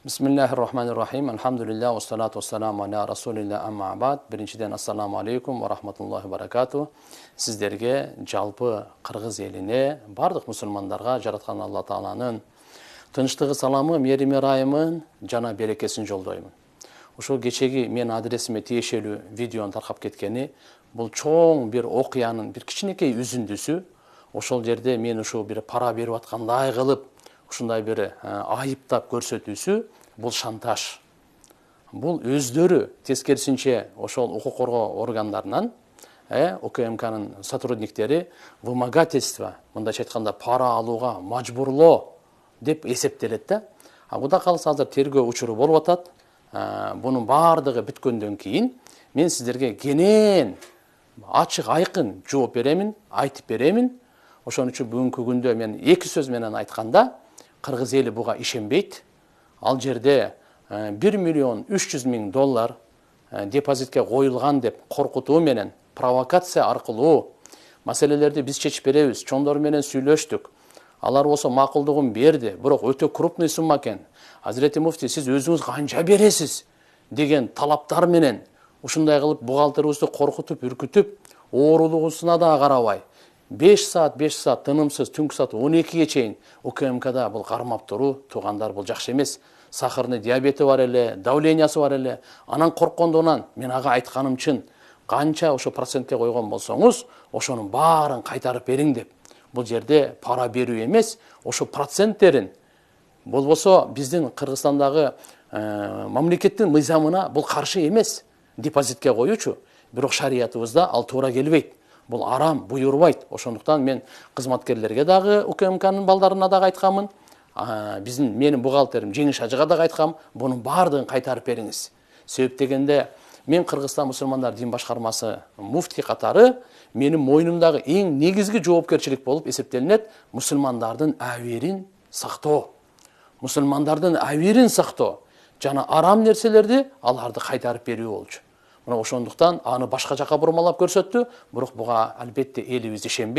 Bismillahirrahmanirrahim. Alhamdulillah, wassalatu wassalamu ala rasulillah, amma abad. Биринчиден, ассаламу алейкум ва рахматуллахи ва баракату. Сіздерге, жалпы қырғыз еліне, бардық мұсылмандарға жаратқан Алла Тааланын тыныштығы, саламы, мериме райымын, жана берекесін жолдоймун. Ошол кечеги мен адресиме тиешелүү видеонун таркап кеткени, бул чоң бир окуянын бир кичинекей үзүндүсү. Ошол жерде мен ушу бир пара берип аткандай кылып, ушундай бир айыптап көрсөтүүсү, бул шантаж. Бул өздөрү тескерисинче ошол укук коргоо органдарынан, УКМКнын сотрудниктери вымогательство, мындайча айтканда пара алууга мажбурлоо деп эсептелет да. Кудай кааласа азыр тергөө учуру болуп атат. Бунун баардыгы бүткөндөн кийин мен сиздерге кенен ачык айкын жооп беремин, айтып беремин. Ошон үчүн бүгүнкү күндө мен эки сөз менен айтканда, кыргыз эли буга ишенбейт. Ал жерде 1 миллион 300 миң доллар депозитке коюлган деп коркутуу менен, провокация аркылуу маселелерди биз чечип беребиз, чоңдор менен сүйлөштүк. Алар болсо макулдугун берди, бирок өтө крупный сумма экен. Азирети муфти, сиз өзүңүз канча бересиз деген талаптар менен ушундай кылып бухгалтерибизди коркутуп, үркүтүп, оорулугусуна да карабай 5 саат тынымсыз, түнкү саат 12-ге чейин УКМКда бул кармап туруу, туугандар, бул жакшы эмес. Сахарный диабети бар эле, давлениясы бар эле. Анан корккондугунан мен ага айтканым чын, канча ошо процентке койгон болсоңуз, ошонун баарын кайтарып бериң деп. Бул жерде пара берүү эмес, ошо проценттерин болбосо биздин Кыргызстандагы мамлекеттин мыйзамына бул каршы эмес, депозитке коюучу. Бирок шариятыбызда ал туура келбейт. Бул арам, буйрубайт. Ошондуктан мен кызматкерлерге дагы, УКМКнын балдарына дагы айткамын. Менин бухгалтерим Жеңиш ажыга дагы айткам, бунун баардыгын кайтарып бериңиз. Себеп дегенде, мен Кыргызстан мусулмандар дин башкармасы муфти катары менин мойнумдагы эң негизги жоопкерчилик болуп эсептелинет мусулмандардын абийирин сактоо. Мусулмандардын абийирин сактоо жана арам нерселерди аларды кайтарып берүү болчу. Ошондуктан аны башка жака бурмалап көрсөттү, бирок буга албетте элибиз ишенбейт.